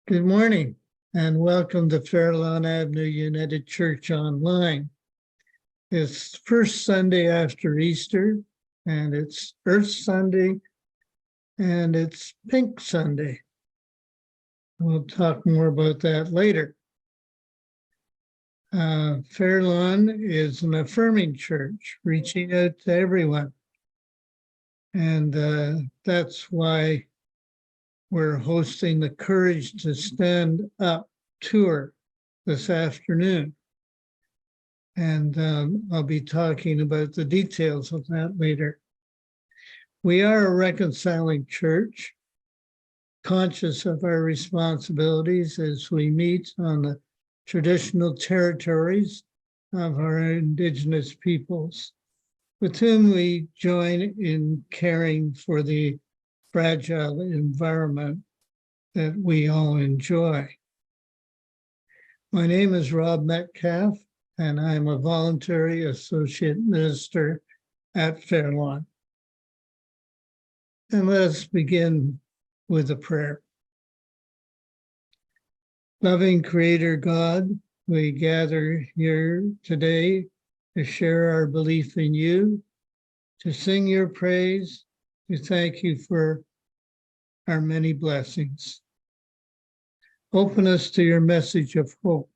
Good morning and welcome to Fairlawn Avenue United Church Online. It's first Sunday after Easter, and it's Earth Sunday, and it's Pink Sunday. We'll talk more about that later. Fairlawn is an affirming church, reaching out to everyone. And that's why we're hosting the Courage to Stand Up tour this afternoon. And I'll be talking about the details of that later. We are a reconciling church, conscious of our responsibilities as we meet on the traditional territories of our Indigenous peoples, with whom we join in caring for the fragile environment that we all enjoy. My name is Rob Metcalf, and I'm a voluntary associate minister at Fairlawn. And let's begin with a prayer. Loving Creator God, we gather here today to share our belief in you, to sing your praise, to thank you for our many blessings. Open us to your message of hope,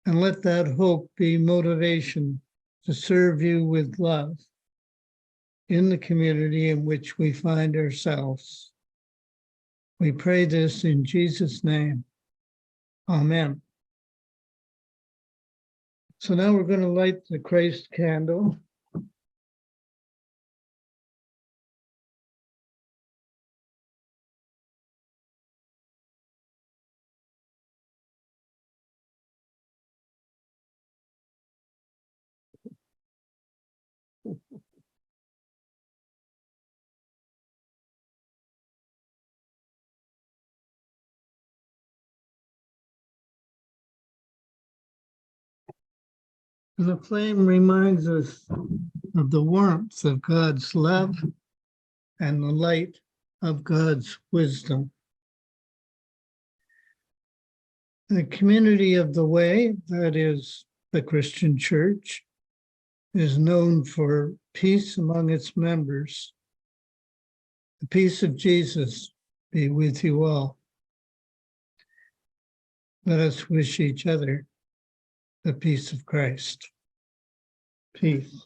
and let that hope be motivation to serve you with love in the community in which we find ourselves. We pray this in Jesus' name. Amen. So now we're going to light the Christ candle. And the flame reminds us of the warmth of God's love and the light of God's wisdom. The community of the way, that is the Christian church, is known for peace among its members. The peace of Jesus be with you all. Let us wish each other the peace of Christ. Peace.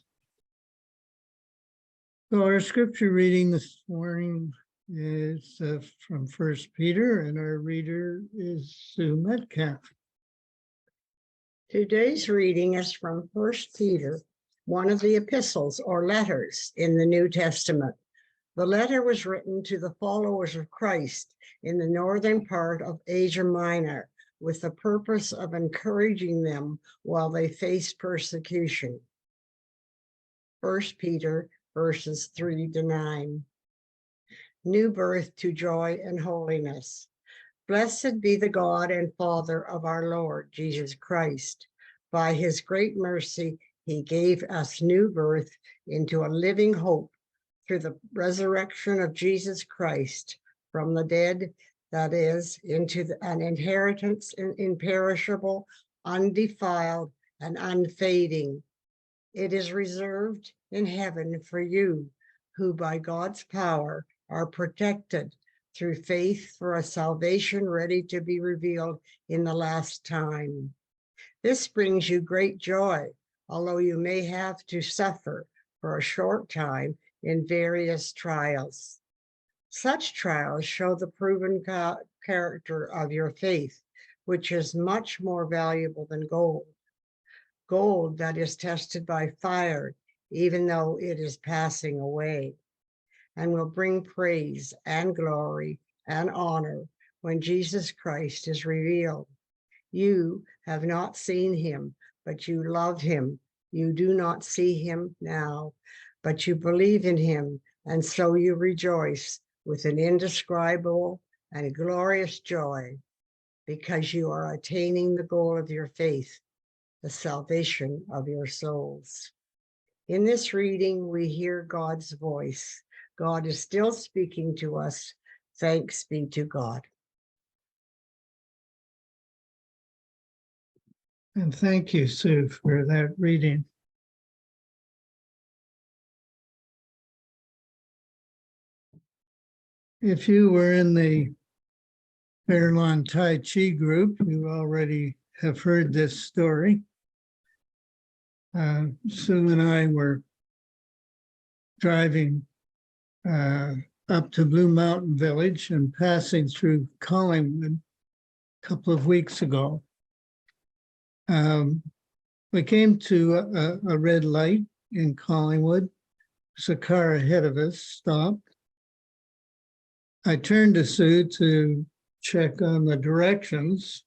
So our scripture reading this morning is from 1 Peter, and our reader is Sue Metcalf. Today's reading is from 1 Peter, one of the epistles or letters in the New Testament. The letter was written to the followers of Christ in the northern part of Asia Minor, with the purpose of encouraging them while they faced persecution. 1 Peter verses 3-9. New birth to joy and holiness. Blessed be the God and Father of our Lord Jesus Christ. By his great mercy, he gave us new birth into a living hope through the resurrection of Jesus Christ from the dead, that is, into an inheritance imperishable, undefiled, and unfading. It is reserved in heaven for you, who by God's power are protected through faith for a salvation ready to be revealed in the last time. This brings you great joy, although you may have to suffer for a short time in various trials. Such trials show the proven character of your faith, which is much more valuable than gold. Gold that is tested by fire, even though it is passing away, and will bring praise and glory and honor when Jesus Christ is revealed. You have not seen him, but you love him. You do not see him now, but you believe in him, and so you rejoice with an indescribable and glorious joy, because you are attaining the goal of your faith, the salvation of your souls. In this reading, we hear God's voice. God is still speaking to us. Thanks be to God. And thank you, Sue, for that reading. If you were in the Fairlawn Tai Chi group, you already have heard this story. Sue and I were driving up to Blue Mountain Village and passing through Collingwood a couple of weeks ago. We came to a red light in Collingwood. There's a car ahead of us stopped. I turned to Sue to check on the directions,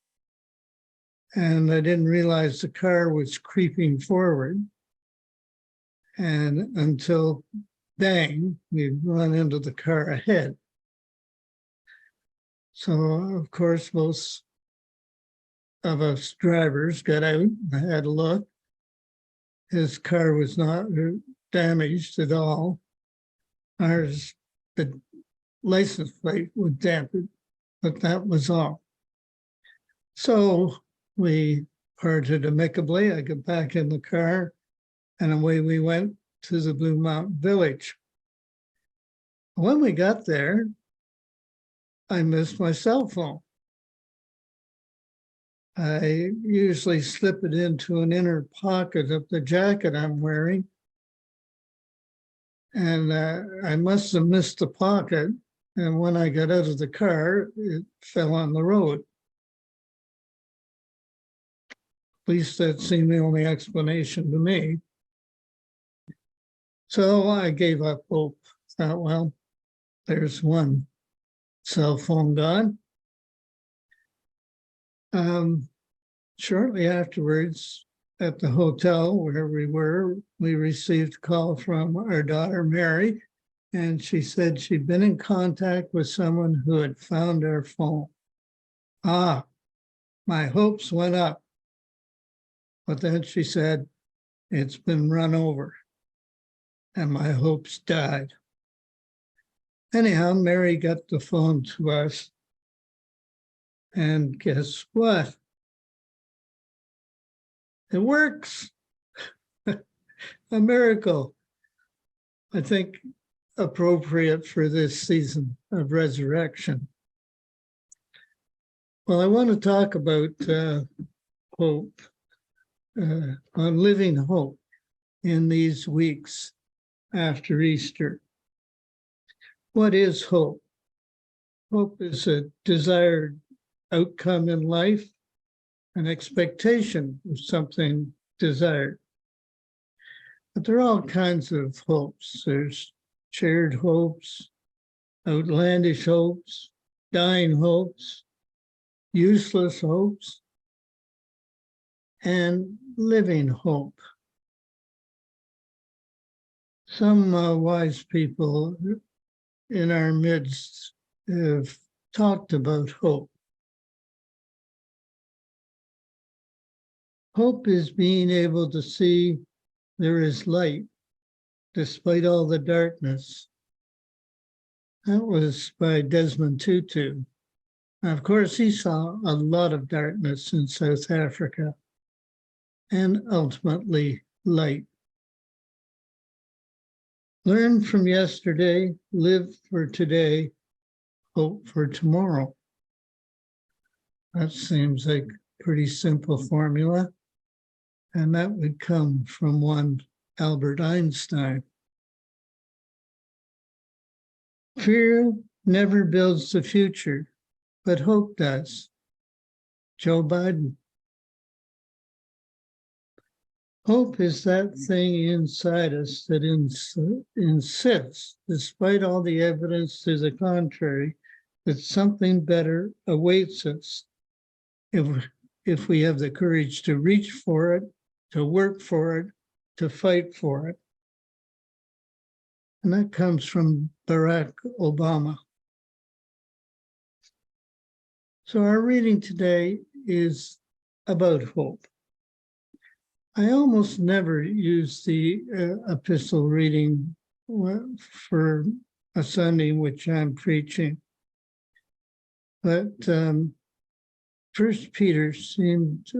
and I didn't realize the car was creeping forward. And until bang, we'd run into the car ahead. So, of course, most of us drivers got out and had a look. His car was not damaged at all. Ours, the license plate was damaged, but that was all. So we parted amicably. I got back in the car and away we went to the Blue Mountain Village. When we got there, I missed my cell phone. I usually slip it into an inner pocket of the jacket I'm wearing. And I must have missed the pocket. And when I got out of the car, it fell on the road. At least that seemed the only explanation to me. So I gave up hope. Thought, well, there's one cell phone gone. Shortly afterwards, at the hotel where we were, we received a call from our daughter, Mary, and she said she'd been in contact with someone who had found our phone. Ah, my hopes went up. But then she said, it's been run over, and my hopes died. Anyhow, Mary got the phone to us, and guess what? It works. A miracle. I think appropriate for this season of resurrection. Well, I want to talk about hope, on living hope in these weeks after Easter. What is hope? Hope is a desired outcome in life, an expectation of something desired. But there are all kinds of hopes. There's shared hopes, outlandish hopes, dying hopes, useless hopes, and living hope. Some wise people in our midst have talked about hope. Hope is being able to see there is light despite all the darkness. That was by Desmond Tutu. Now, of course, he saw a lot of darkness in South Africa and ultimately light. Learn from yesterday, live for today, hope for tomorrow. That seems like a pretty simple formula. And that would come from one Albert Einstein. Fear never builds the future, but hope does. Joe Biden. Hope is that thing inside us that insists, despite all the evidence to the contrary, that something better awaits us if we have the courage to reach for it, to work for it, to fight for it. And that comes from Barack Obama. So our reading today is about hope. I almost never use the epistle reading for a Sunday in which I'm preaching. But First Peter seemed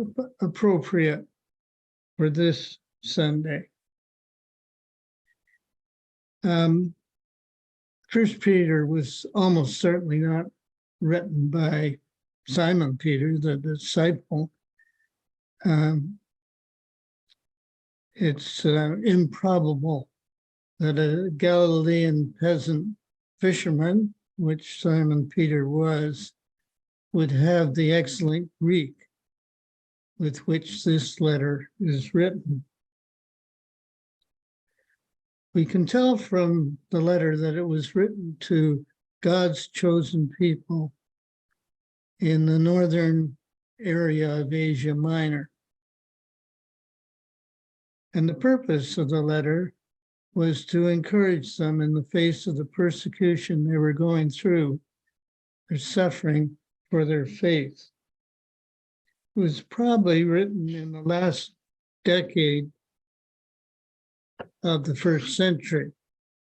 appropriate for this Sunday. First Peter was almost certainly not written by Simon Peter, the disciple. It's improbable that a Galilean peasant fisherman, which Simon Peter was, would have the excellent Greek with which this letter is written. We can tell from the letter that it was written to God's chosen people in the northern area of Asia Minor. And the purpose of the letter was to encourage them in the face of the persecution they were going through, their suffering for their faith. It was probably written in the last decade of the first century,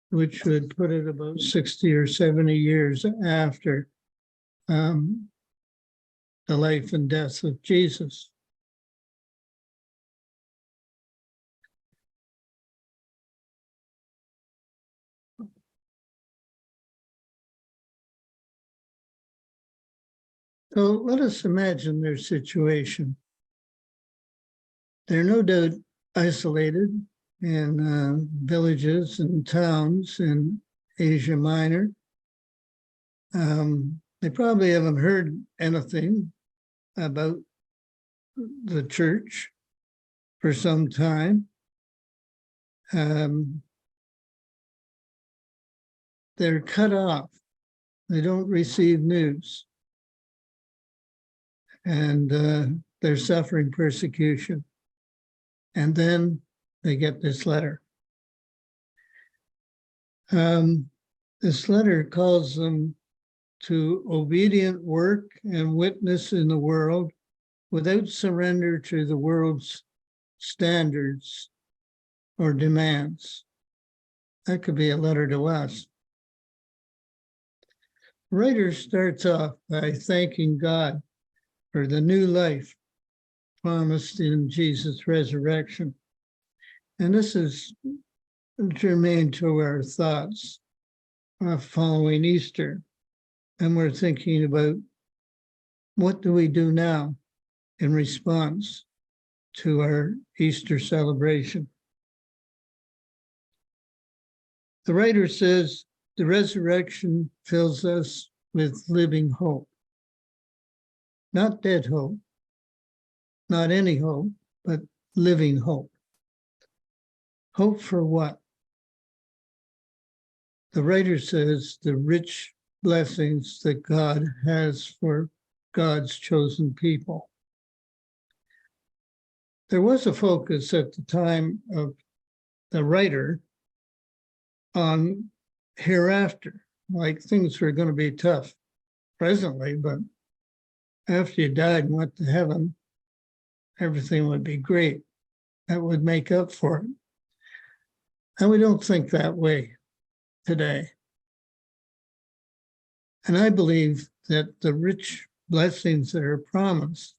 which would put it about 60 or 70 years after the life and death of Jesus. So let us imagine their situation. They're no doubt isolated in villages and towns in Asia Minor. They probably haven't heard anything about the church for some time. They're cut off. They don't receive news. And they're suffering persecution. And then they get this letter. This letter calls them to obedient work and witness in the world without surrender to the world's standards or demands. That could be a letter to us. The writer starts off by thanking God for the new life promised in Jesus' resurrection. And this is germane to our thoughts following Easter. And we're thinking about what do we do now in response to our Easter celebration. The writer says the resurrection fills us with living hope. Not dead hope, not any hope, but living hope. Hope for what? The writer says the rich blessings that God has for God's chosen people. There was a focus at the time of the writer on hereafter, like things were going to be tough presently, but after you died and went to heaven, everything would be great. That would make up for it. And we don't think that way today. And I believe that the rich blessings that are promised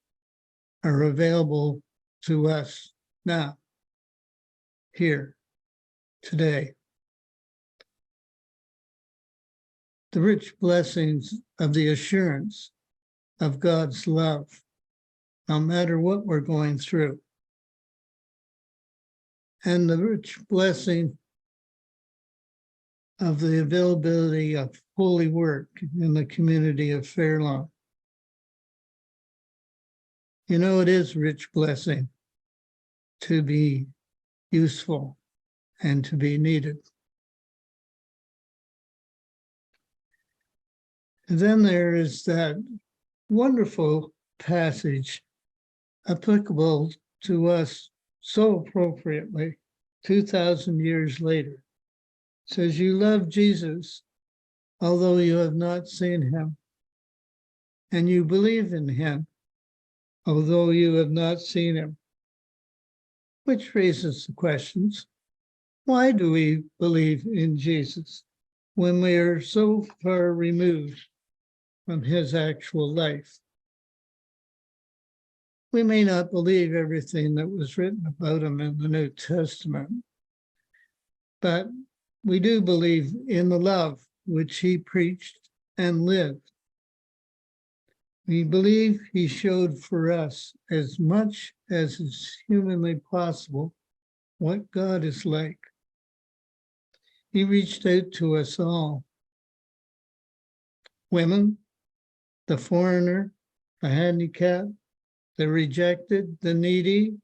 are available to us now, here, today. The rich blessings of the assurance of God's love, no matter what we're going through. And the rich blessing of the availability of holy work in the community of Fairlawn. You know, it is rich blessing to be useful and to be needed. And then there is that wonderful passage applicable to us so appropriately 2,000 years later. It says, you love Jesus, although you have not seen him, and you believe in him, although you have not seen him. Which raises the questions, why do we believe in Jesus when we are so far removed from his actual life? We may not believe everything that was written about him in the New Testament, but we do believe in the love which he preached and lived. We believe he showed for us as much as is humanly possible what God is like. He reached out to us all. Women, the foreigner, the handicapped, the rejected, the needy,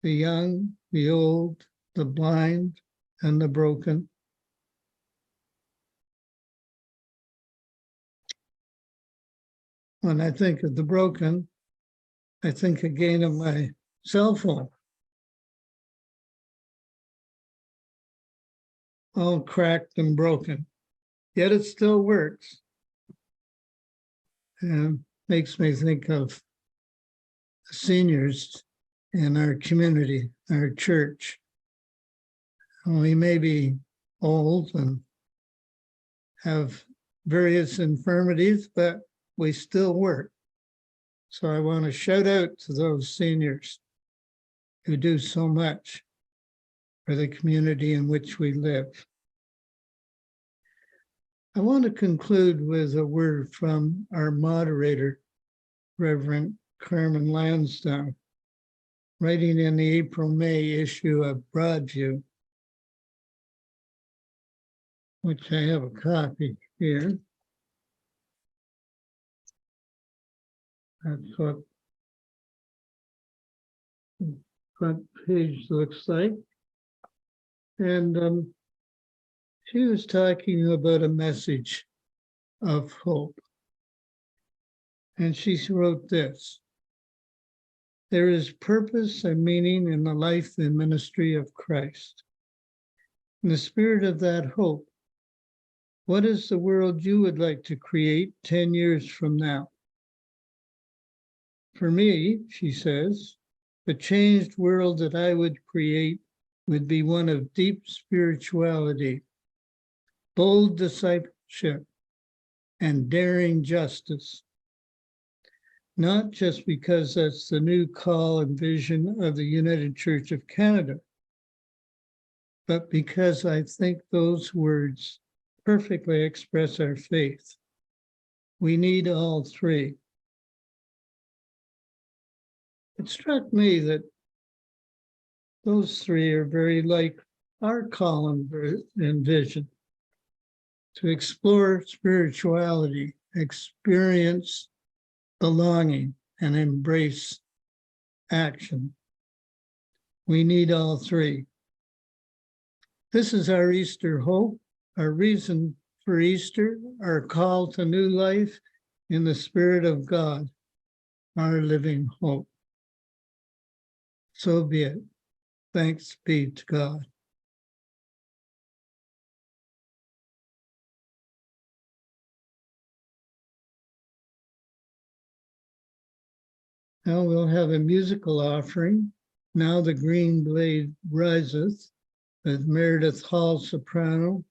the young, the old, the blind, and the broken. When I think of the broken, I think again of my cell phone. All cracked and broken, yet it still works. And makes me think of seniors in our community, our church. We may be old and have various infirmities, but we still work. So I want to shout out to those seniors who do so much for the community in which we live. I want to conclude with a word from our moderator, Reverend Carmen Lansdowne, writing in the April-May issue of Broadview, which I have a copy here. That's what the front page looks like. And she was talking about a message of hope. And she wrote this: there is purpose and meaning in the life and ministry of Christ. In the spirit of that hope, what is the world you would like to create 10 years from now? For me, she says, the changed world that I would create would be one of deep spirituality, bold discipleship, and daring justice. Not just because that's the new call and vision of the United Church of Canada, but because I think those words perfectly express our faith. We need all three. It struck me that those three are very like our call and vision: to explore spirituality, experience belonging, and embrace action. We need all three. This is our Easter hope, our reason for Easter, our call to new life in the Spirit of God, our living hope. So be it. Thanks be to God. Now we'll have a musical offering. Now the Green Blade Riseth, with Meredith Hall soprano,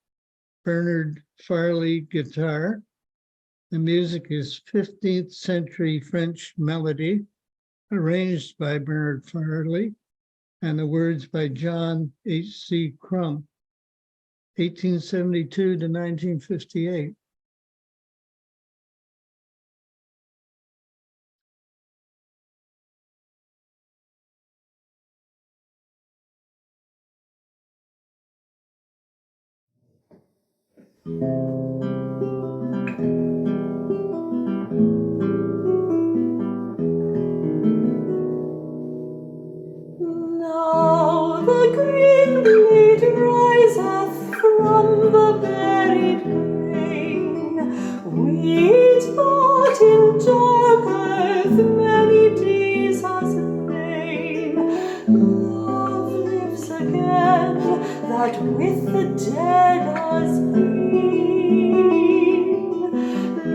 Bernard Farley guitar. The music is 15th century French melody, arranged by Bernard Farley, and the words by John H.C. Crum, 1872 to 1958. Now the green blade riseth from the buried grain, wheat bought in dark earth many days has lain. Love lives again, that with the dead has been.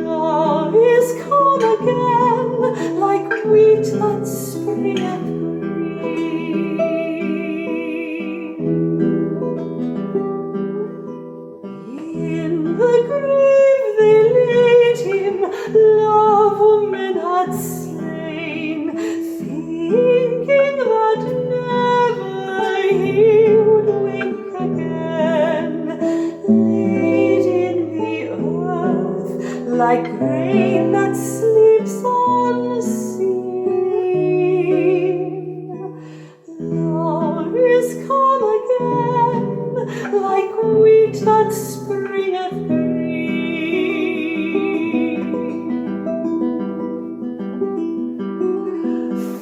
Love is come again, like wheat that springeth green. In the grave they laid him, love woman had like rain that sleeps unseen. Love is come again, like wheat that springeth green.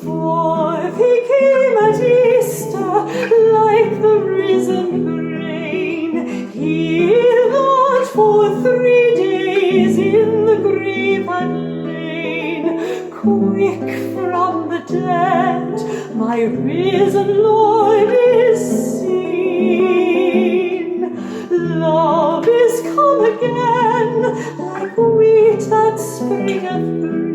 Forth he came at Easter, like the risen grain. He lodged for 3 days in the grave had lain. Quick from the dead, my risen Lord is seen. Love is come again, like wheat that springeth green.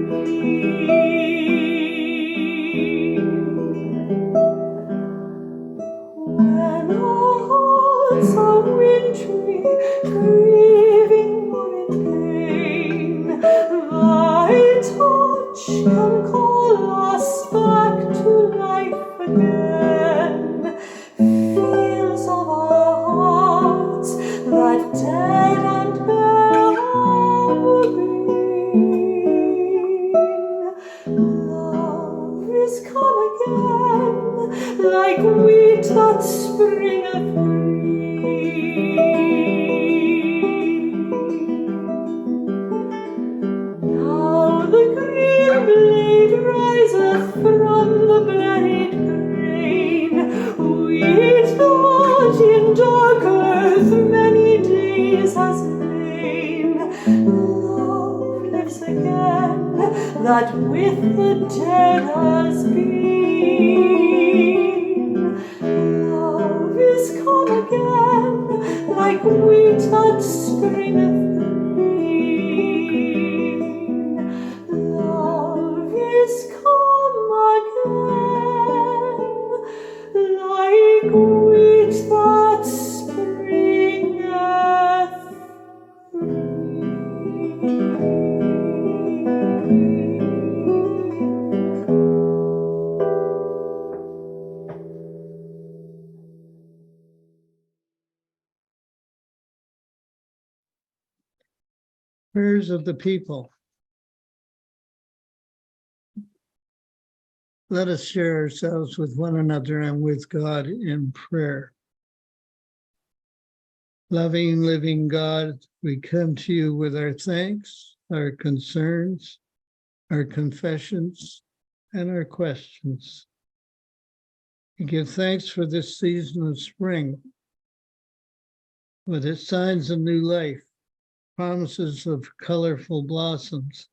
When our hearts are wintry, grieving or in pain, thy touch can call us back to life again. Fields of our hearts that dead and bare have been. Love is come again, like wheat that springeth green. Now the green blade riseth from the buried grain. Wheat that in dark earth many days has lain. Love lives again, that with the dead has been. Love is come again, like wheat that springeth green. Love is come again, like wheat that springeth Prayers of the people. Let us share ourselves with one another and with God in prayer. Loving, living God, we come to you with our thanks, our concerns, our confessions, and our questions. We give thanks for this season of spring, with its signs of new life, promises of colorful blossoms,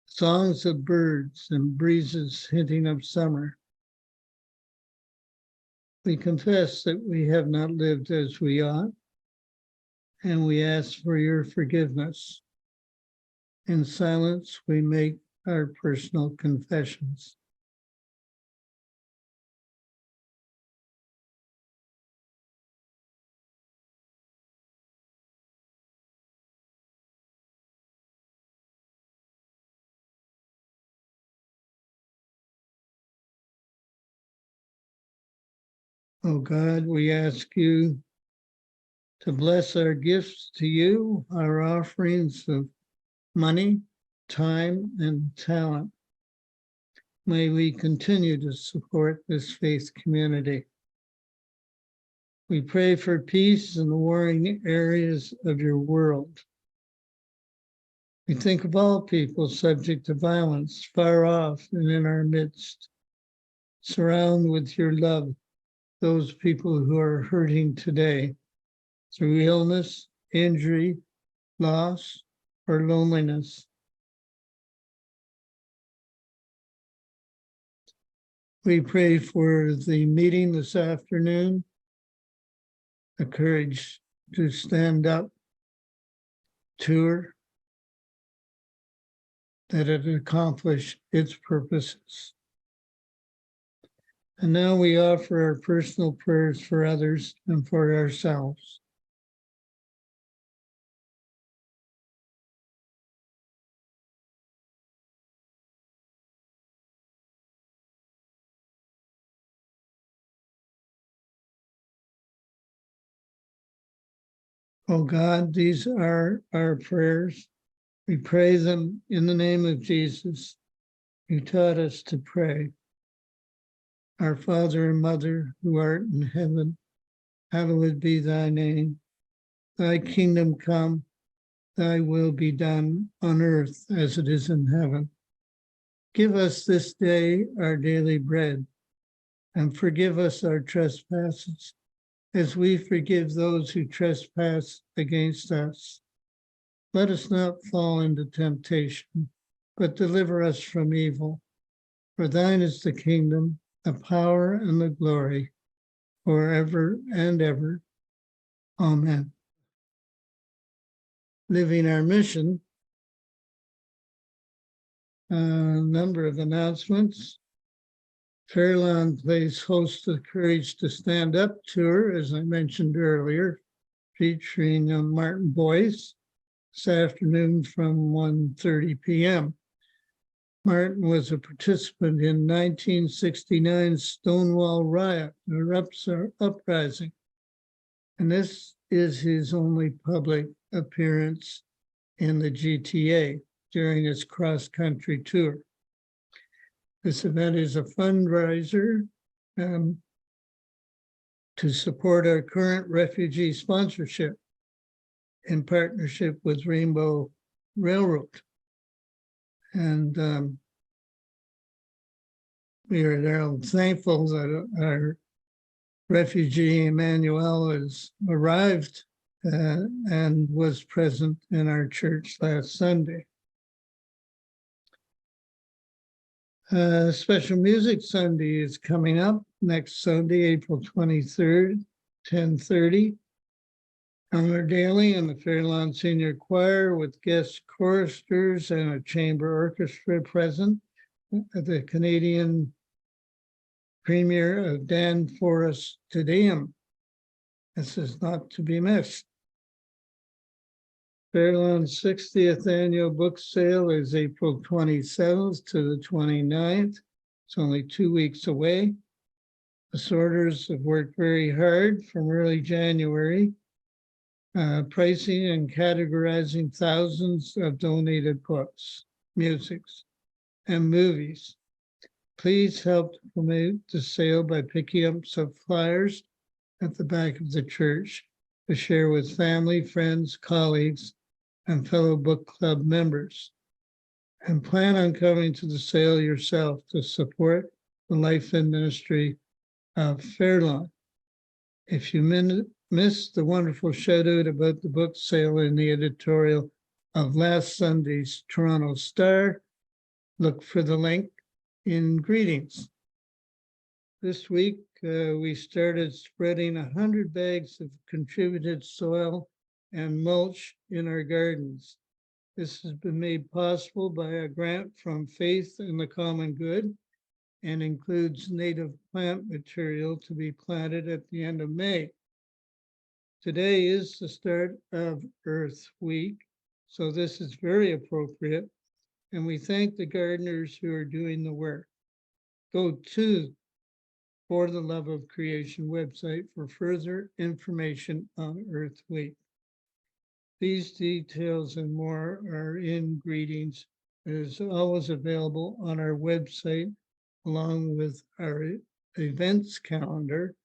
songs of birds and breezes hinting of summer. We confess that we have not lived as we ought, and we ask for your forgiveness. In silence, we make our personal confessions. Oh God, we ask you to bless our gifts to you, our offerings of money, time, and talent. May we continue to support this faith community. We pray for peace in the warring areas of your world. We think of all people subject to violence, far off and in our midst. Surround with your love those people who are hurting today through illness, injury, loss, or loneliness. We pray for the meeting this afternoon, the courage to stand up, tour, that it accomplish its purposes. And now we offer our personal prayers for others and for ourselves. Oh God, these are our prayers We praise them in the name of Jesus, who taught us to pray. Our Father and Mother, who art in heaven, hallowed be thy name. Thy kingdom come, thy will be done on earth as it is in heaven. Give us this day our daily bread, and forgive us our trespasses, as we forgive those who trespass against us. Let us not fall into temptation, but deliver us from evil. For thine is the kingdom, the power, and the glory, forever and ever. Amen. Living our mission, a number of announcements. Fairlawn plays host to the Courage to Stand Up tour, as I mentioned earlier, featuring Martin Boyce this afternoon from 1:30 p.m. Martin was a participant in 1969 Stonewall Riot, or uprising, and this is his only public appearance in the GTA during his cross-country tour. This event is a fundraiser to support our current refugee sponsorship in partnership with Rainbow Railroad. And we are thankful that our refugee Emmanuel has arrived and was present in our church last Sunday. Special Music Sunday is coming up next Sunday, April 23rd, 10:30. Eleanor Daley and the Fairlawn Senior Choir with guest choristers and a chamber orchestra present at the Canadian premiere of Dan Forrest's Te Deum. This is not to be missed. Fairlawn's 60th annual book sale is April 27th to the 29th. It's only 2 weeks away. The sorters have worked very hard from early January, pricing and categorizing thousands of donated books, musics, and movies. Please help promote the sale by picking up some flyers at the back of the church to share with family, friends, colleagues, and fellow book club members. And plan on coming to the sale yourself to support the life and ministry of Fairlawn. If you missed the wonderful shout out about the book sale in the editorial of last Sunday's Toronto Star, look for the link in greetings. This week, we started spreading 100 bags of contributed soil and mulch in our gardens. This has been made possible by a grant from Faith in the Common Good and includes native plant material to be planted at the end of May. Today is the start of Earth Week, so this is very appropriate, and we thank the gardeners who are doing the work. Go to For the Love of Creation website for further information on Earth Week. These details and more are in greetings. It is always available on our website, along with our events calendar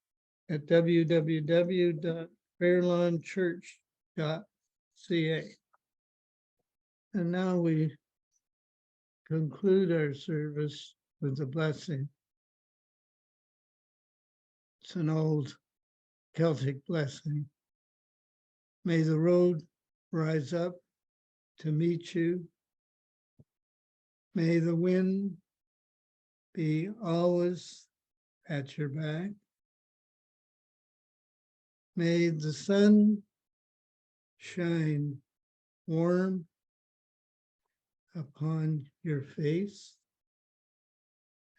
at www.fairlawnchurch.ca. And now we conclude our service with a blessing. It's an old Celtic blessing. May the road rise up to meet you. May the wind be always at your back. May the sun shine warm upon your face,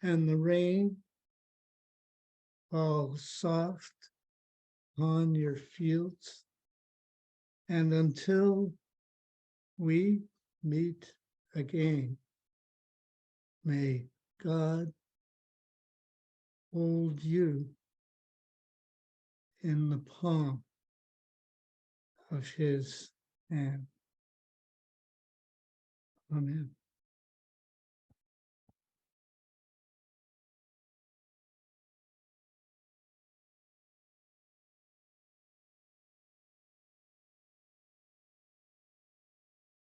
and the rain fall soft on your fields. And until we meet again, may God hold you in the palm of his hand. Amen.